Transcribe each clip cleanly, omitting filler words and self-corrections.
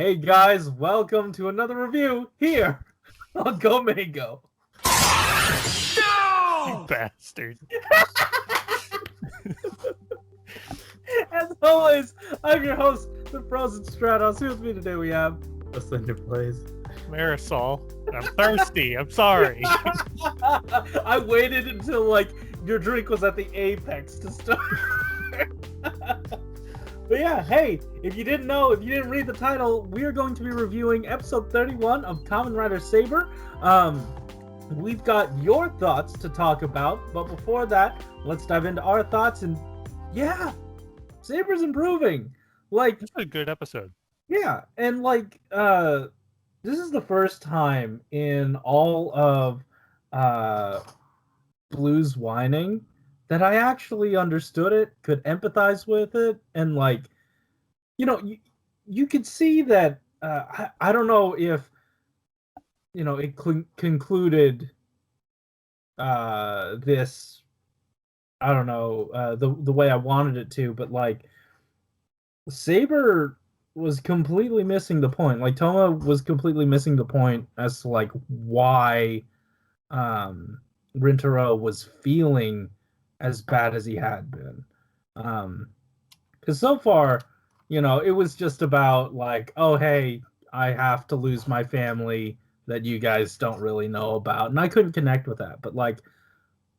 Hey guys, welcome to another review here on Go Mango. No! Bastard. As always, I'm your host, the Frozen Stratos. Here with me today we have The Cinder Blaze. Aresol. I'm thirsty. I'm sorry. I waited until your drink was at the apex to start. But yeah, hey, if you didn't know, if you didn't read the title, we are going to be reviewing episode 31 of Kamen Rider Saber. We've got your thoughts to talk about, but before that, let's dive into our thoughts. And yeah, Saber's improving. It's a good episode. Yeah, and this is the first time in all of Blue's whining that I actually understood it, could empathize with it, and you could see that. I don't know if it concluded this. I don't know the way I wanted it to, but Saber was completely missing the point. Like Toma was completely missing the point as to why Rintaro was feeling as bad as he had been. Because so far, it was just about oh hey, I have to lose my family that you guys don't really know about, and I couldn't connect with that. But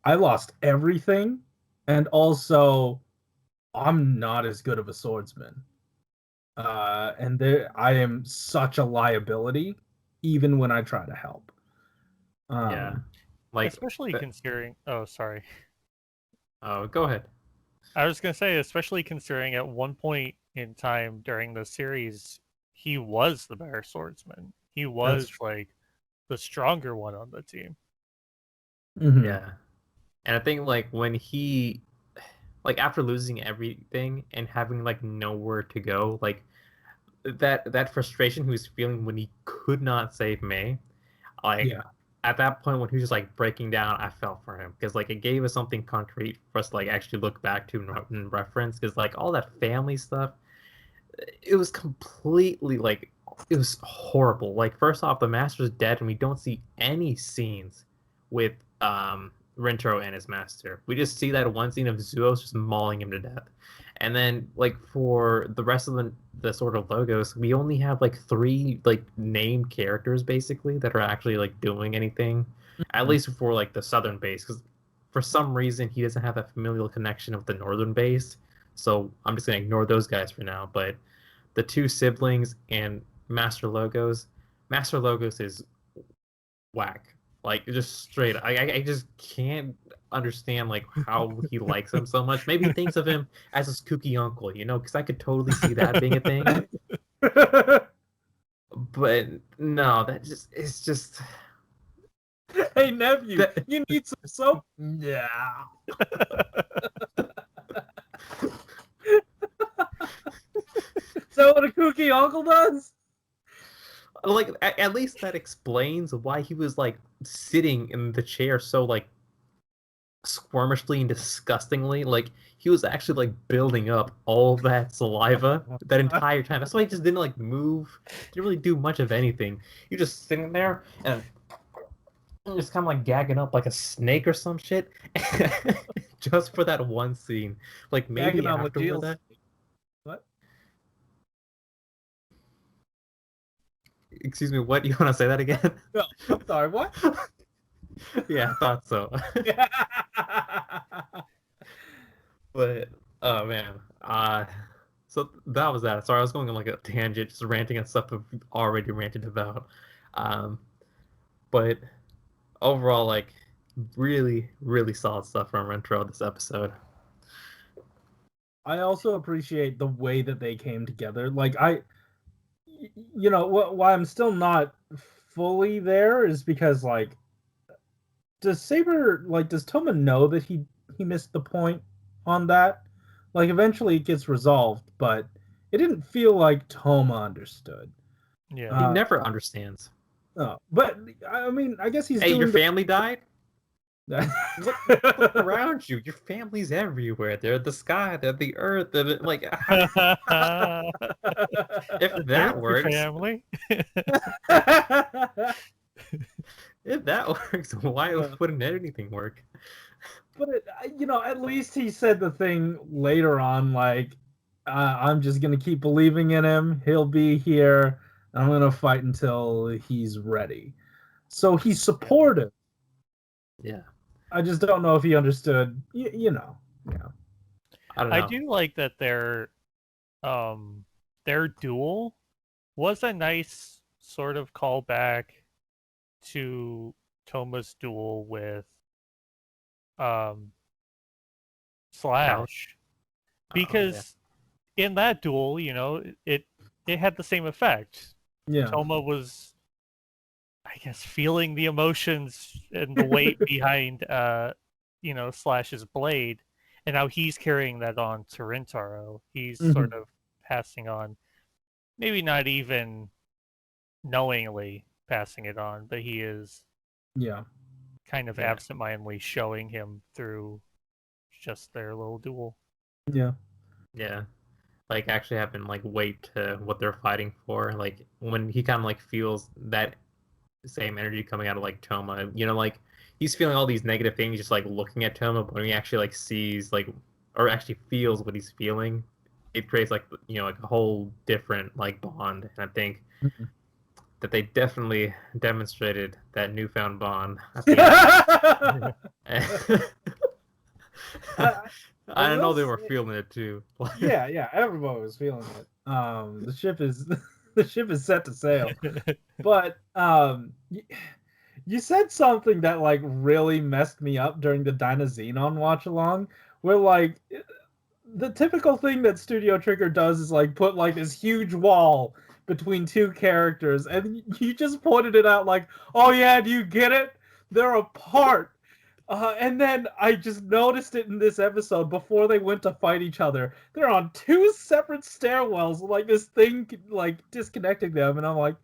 I lost everything, and also I'm not as good of a swordsman. And I am such a liability, even when I try to help. Yeah. Especially considering... Oh, sorry. Oh, go ahead. I was going to say, especially considering at one point in time during the series, he was the better swordsman. He was, the stronger one on the team. Mm-hmm. Yeah. And I think, when he... after losing everything and having, nowhere to go, that frustration he was feeling when he could not save May, Yeah. at that point when he was just, breaking down, I felt for him. Because, it gave us something concrete for us to, actually look back to and reference. Because, all that family stuff, it was completely, it was horrible. First off, the Master's dead, and we don't see any scenes with, Rintaro and his master. We just see that one scene of Zuos just mauling him to death. And then, for the rest of the sort of logos, we only have, 3, named characters, basically, that are actually, doing anything. At least for, the southern base. Because for some reason, he doesn't have that familial connection with the northern base. So I'm just going to ignore those guys for now. But the 2 siblings and Master Logos is whack. Just straight. I just can't understand how he likes him so much. Maybe he thinks of him as his kooky uncle, because I could totally see that being a thing. But no, it's just. Hey nephew, you need some soap? Yeah. So what a kooky uncle does? At least that explains why he was sitting in the chair so squirmishly and disgustingly. He was actually building up all that saliva that entire time. That's why he just didn't move, didn't really do much of anything. He was just sitting there and just kind of gagging up like a snake or some shit. Just for that one scene. Maybe after that. What? Excuse me, what? You want to say that again? No, I'm sorry, what? Yeah, I thought so. But, oh man. So that was that. Sorry, I was going on a tangent, just ranting on stuff I've already ranted about. But overall, really, really solid stuff from Rintaro this episode. I also appreciate the way that they came together. Why I'm still not fully there is because does Saber does Toma know that he missed the point on that? Eventually it gets resolved, but it didn't feel like Toma understood. Yeah. He never understands. No, but I mean, I guess he's Hey, doing your family died? Look around you. Your family's everywhere. They're the sky. They're the earth. They're like, if that There's your works, family. if that works, why wouldn't anything work? But at least he said the thing later on, like, I'm just gonna keep believing in him. He'll be here. I'm gonna fight until he's ready. So he's supportive. Yeah. I just don't know if he understood. Yeah. I don't know. I do like that their duel was a nice sort of callback to Toma's duel with Slash, because in that duel, it had the same effect. Yeah. Toma was, I guess, feeling the emotions and the weight behind Slash's blade, and now he's carrying that on to Rintaro. He's sort of passing on, maybe not even knowingly passing it on, but he is kind of absentmindedly showing him through just their little duel. Yeah. Like actually having like weight to what they're fighting for. Like when he kind of like feels that same energy coming out of like Toma, like he's feeling all these negative things just like looking at Toma, but when he actually like sees like or actually feels what he's feeling, it creates like like a whole different like bond. And I think that they definitely demonstrated that newfound bond at the end. I don't know they were feeling it too. yeah, everybody was feeling it. The ship is set to sail. But you said something that like really messed me up during the Dynazenon watch along, where like the typical thing that Studio Trigger does is like put like this huge wall between two characters, and you just pointed it out like, oh yeah, do you get it? They're apart. And then I just noticed it in this episode before they went to fight each other. They're on two separate stairwells, like this thing like disconnecting them, and I'm like,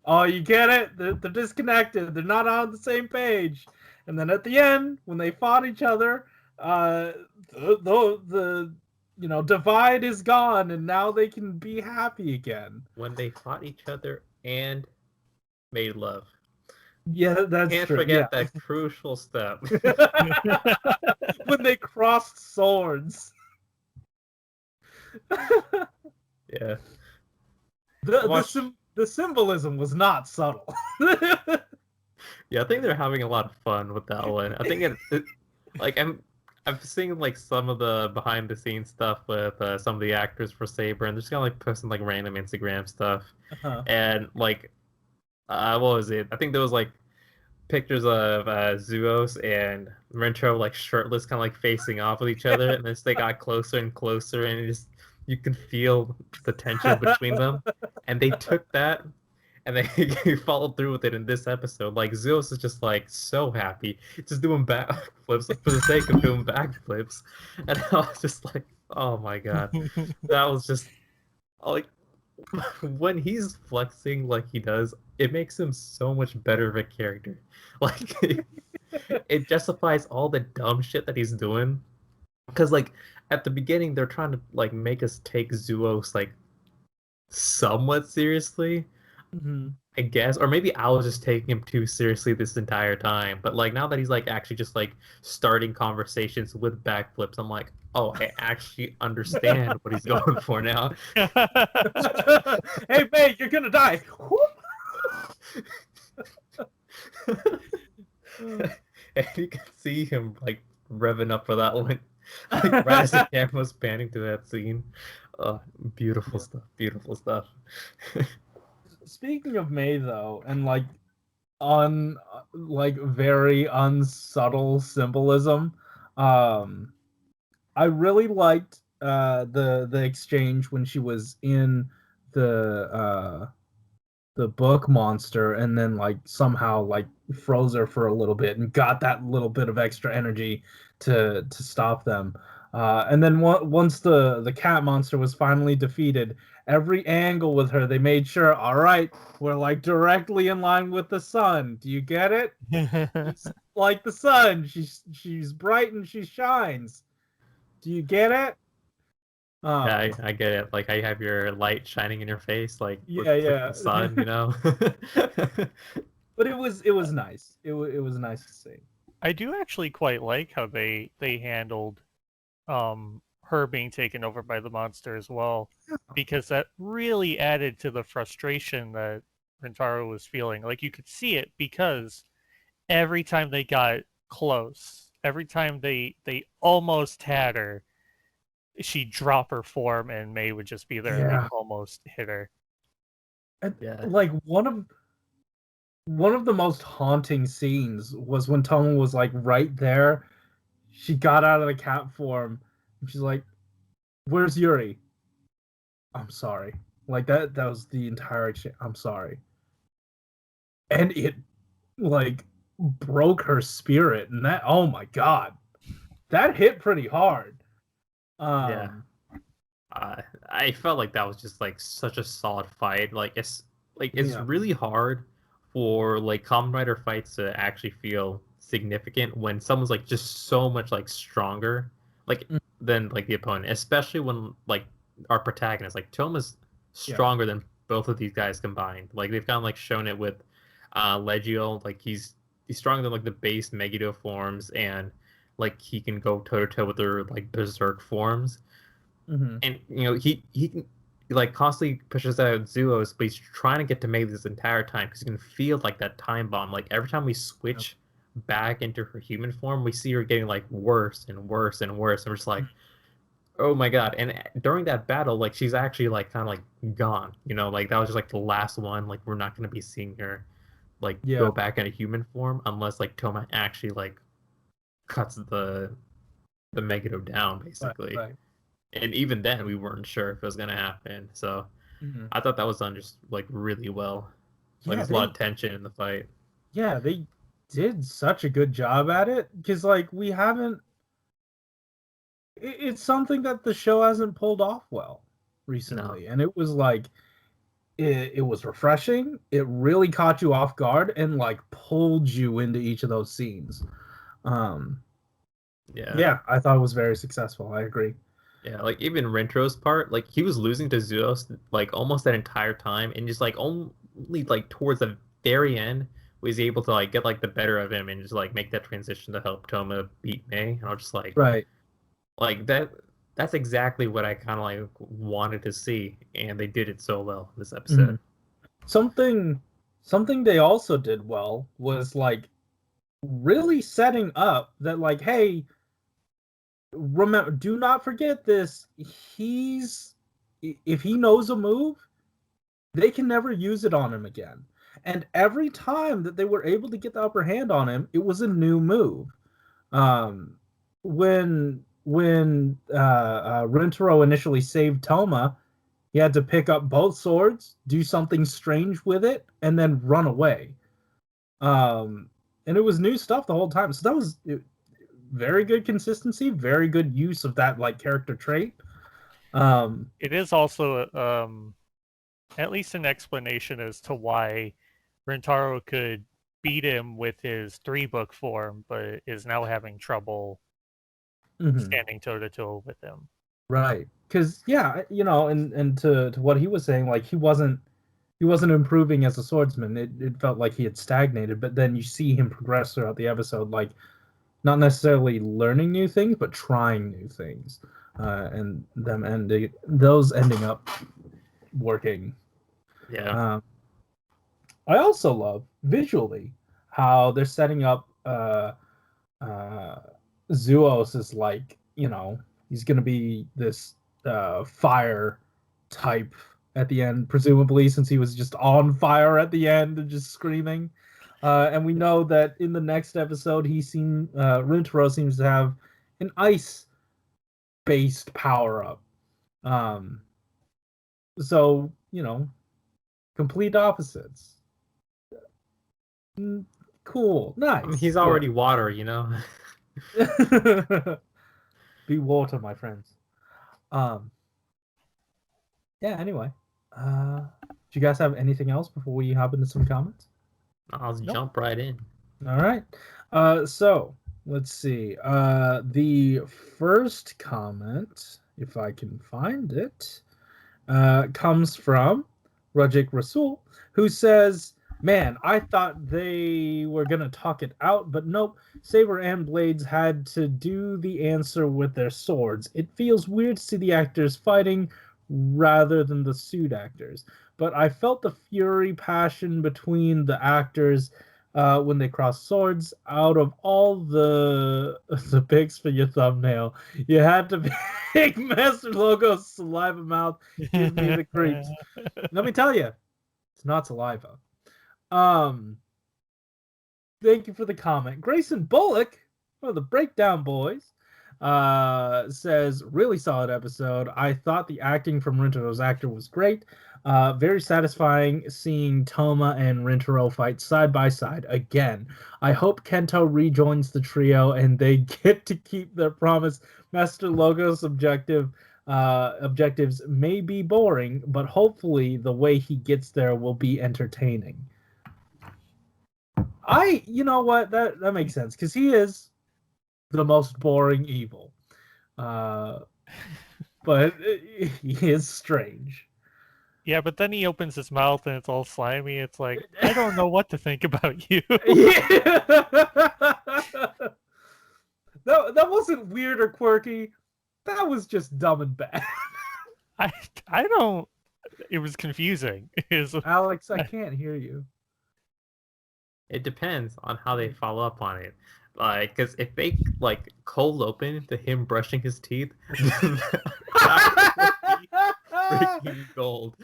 oh, you get it? They're disconnected. They're not on the same page. And then at the end, when they fought each other, the divide is gone, and now they can be happy again. When they fought each other and made love. Yeah, that's Can't true. forget that crucial step. When they crossed swords. Yeah. The symbolism was not subtle. Yeah, I think they're having a lot of fun with that one. I think it like I've seen like some of the behind the scenes stuff with some of the actors for Saber, and they're just kind of like posting like random Instagram stuff. And like what was it? I think there was like pictures of Zuos and Rintaro like shirtless, kind of like facing off with each other, and as they got closer and closer, and you can feel the tension between them. And they took that and they followed through with it in this episode. Like Zuos is just like so happy, just doing backflips for the sake of doing backflips, and I was just like, oh my god, that was just like. When he's flexing like he does, it makes him so much better of a character. Like it justifies all the dumb shit that he's doing. Because like at the beginning, they're trying to like make us take Zuos like somewhat seriously, I guess, or maybe I was just taking him too seriously this entire time. But like now that he's like actually just like starting conversations with backflips, I'm like, oh, I actually understand what he's going for now. Hey, babe, you're gonna die. And you can see him like revving up for that one, like right as the camera's panning to that scene. Beautiful stuff. Beautiful stuff. Speaking of May, though, and like very unsubtle symbolism, I really liked the exchange when she was in the book monster, and then like somehow like froze her for a little bit and got that little bit of extra energy to stop them. And then once the cat monster was finally defeated, every angle with her, they made sure, all right, we're like directly in line with the sun. Do you get it? like the sun. She's bright and she shines. Do you get it? Yeah, I get it. Like how you have your light shining in your face, like with Yeah. the sun, you know. But it was nice. It was nice to see. I do actually quite like how they handled her being taken over by the monster as well, because that really added to the frustration that Rentaro was feeling. Like you could see it because every time they got close, every time they almost had her, she'd drop her form and May would just be there and Yeah. like almost hit her. And, Yeah. like one of the most haunting scenes was when Toma was like right there. She got out of the cat form and she's like, "Where's Yuri?" "I'm sorry." Like that was the entire exchange. "I'm sorry." And it like broke her spirit, and that, oh my god, that hit pretty hard. Yeah. I felt like that was just like such a solid fight. It's Yeah. really hard for like Kamen Rider fights to actually feel significant when someone's like just so much like stronger like Mm. than like the opponent, especially when like our protagonist like Toma's Yeah. stronger than both of these guys combined. Like they've kind of like shown it with Legio. Like he's stronger than like the base Megiddo forms, and like he can go toe to toe with their like berserk forms. Mm-hmm. And you know he can like constantly pushes out Zuos, but he's trying to get to May this entire time because you can feel like that time bomb. Like every time we switch back into her human form, we see her getting like worse and worse and worse, and we're just like, oh my god. And during that battle, like she's actually like kind of like gone, you know, like that was just like the last one. Like we're not going to be seeing her like Yeah. go back into human form unless like Toma actually like cuts the Megiddo down basically. Right. And even then we weren't sure if it was gonna happen. So Mm-hmm. I thought that was done just like really well. Like Yeah, there's a lot of tension in the fight. yeah, they did such a good job at it because like we haven't. It's something that the show hasn't pulled off well recently, and it was like it was refreshing. It really caught you off guard and like pulled you into each of those scenes. Um, yeah, I thought it was very successful. I agree. Yeah, like even Rentro's part, like he was losing to Zeus like almost that entire time, and just like only like towards the very end was he able to like get like the better of him and just like make that transition to help Toma beat May. And I was just Right. like that's exactly what I kind of like wanted to see, and they did it so well in this episode. Something they also did well was like really setting up that like, hey, remember, do not forget this. If he knows a move, they can never use it on him again. And every time that they were able to get the upper hand on him, it was a new move. Um, when Rentaro initially saved Toma, he had to pick up both swords, do something strange with it, and then run away. And it was new stuff the whole time. So that was very good consistency, very good use of that like character trait. It is also at least an explanation as to why Rentaro could beat him with his 3-book form, but is now having trouble standing toe to toe with him. Right. Because yeah, and to what he was saying, like he wasn't improving as a swordsman. It felt like he had stagnated, but then you see him progress throughout the episode, like not necessarily learning new things, but trying new things, and those ending up working. Yeah. I also love visually how they're setting up Zuos as like, he's gonna be this fire type at the end, presumably since he was just on fire at the end and just screaming. And we know that in the next episode, Rintaro seems to have an ice-based power-up. So, complete opposites. Cool, nice. I mean, he's already water, you know. Be water, my friends. Yeah, anyway. Do you guys have anything else before we hop into some comments? I'll Nope. jump right in. All right. So let's see. The first comment, if I can find it, comes from Rajik Rasul, who says, "Man, I thought they were gonna talk it out, but nope. Saber and Blades had to do the answer with their swords. It feels weird to see the actors fighting rather than the suit actors. But I felt the fury passion between the actors." When they cross swords, out of all the pics for your thumbnail, you had to pick Master Logo's saliva mouth. Gives me the creeps. Let me tell you, it's not saliva. Um, Thank you for the comment. Grayson Bullock, one of the Breakdown Boys, says, really solid episode. I thought the acting from Rintaro's actor was great. Very satisfying seeing Toma and Rintaro fight side by side again. I hope Kento rejoins the trio and they get to keep their promise. Master Logo's objectives may be boring, but hopefully the way he gets there will be entertaining. You know what, that makes sense, because he is the most boring evil, but he is strange. Yeah, but then he opens his mouth and it's all slimy. It's like, I don't know what to think about you. Yeah. That wasn't weird or quirky. That was just dumb and bad. I don't. It was confusing. Alex, I can't hear you. It depends on how they follow up on it. Like, because if they like cold open to him brushing his teeth, that would be freaking gold.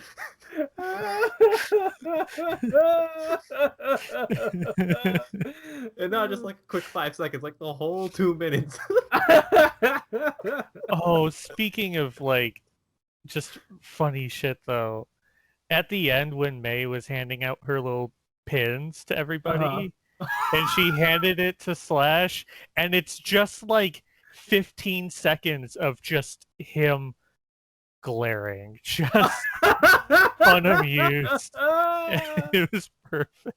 And not just like a quick 5 seconds, like the whole 2 minutes. Oh, speaking of like just funny shit though, at the end when May was handing out her little pins to everybody, and she handed it to Slash, and it's just like 15 seconds of just him glaring, just unamused. It was perfect.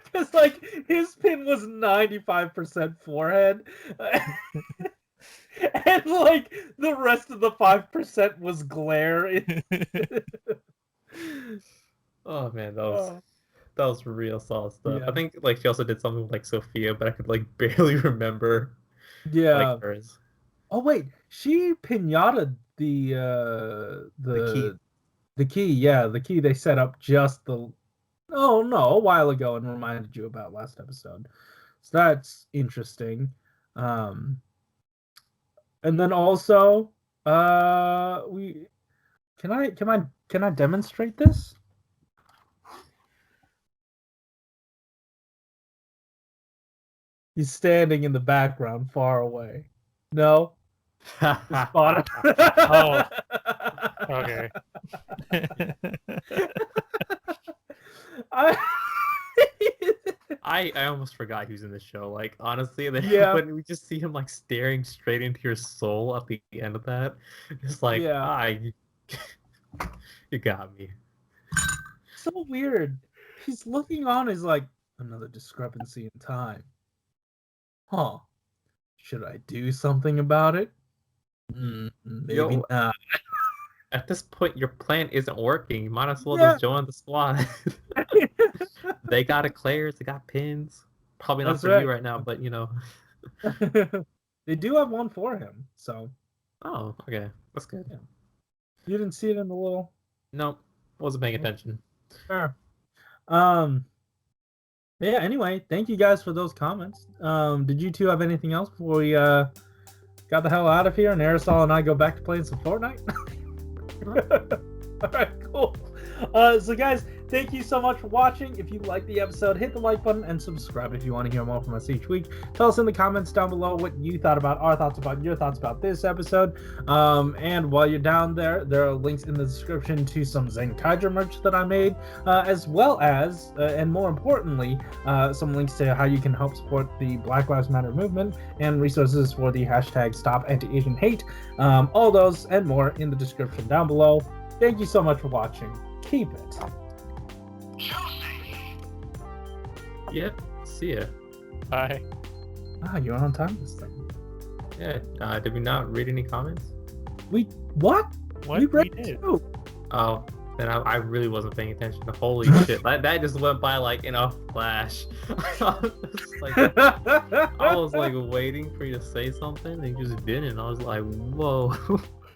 Because like his pin was 95% forehead. And like the rest of the 5% was glare. Oh man, that was real solid stuff. Yeah. I think like she also did something with like Sophia, but I could like barely remember Yeah. like hers. Oh wait, she pinata the key. Yeah, the key they set up just a while ago and reminded you about last episode. So that's interesting. And then also, we can I demonstrate this? He's standing in the background, far away. No, spot him. Oh, okay. I almost forgot he was in the show. Like honestly, Yeah. when we just see him like staring straight into your soul at the end of that, it's like, Yeah. You got me. So weird. He's looking on as like another discrepancy in time. Huh. Should I do something about it? Maybe not. At this point, your plan isn't working. You might as well Yeah. just join the squad. They got eclairs, they got pins. Probably not That's for right. you right now, but you know. They do have one for him, so. Oh, okay. That's good. Yeah. You didn't see it in the little. Nope. Wasn't paying attention. Sure. Yeah, anyway, thank you guys for those comments. Did you two have anything else before we got the hell out of here and Aresol and I go back to playing some Fortnite? All right, cool. So guys, thank you so much for watching. If you liked the episode, hit the like button and subscribe if you want to hear more from us each week. Tell us in the comments down below what you thought about our thoughts about your thoughts about this episode. And while you're down there, there are links in the description to some Zenkaija merch that I made, as well as, and more importantly, some links to how you can help support the Black Lives Matter movement and resources for the hashtag Stop Anti-Asian Hate. All those and more in the description down below. Thank you so much for watching. Keep it. Yep. See ya. Bye. Ah, you're on time this time. Yeah. Did we not read any comments? What? What We we read did? two. Oh, then I really wasn't paying attention. Holy shit! That just went by like in a flash. I was like waiting for you to say something, and you just didn't. I was like, whoa.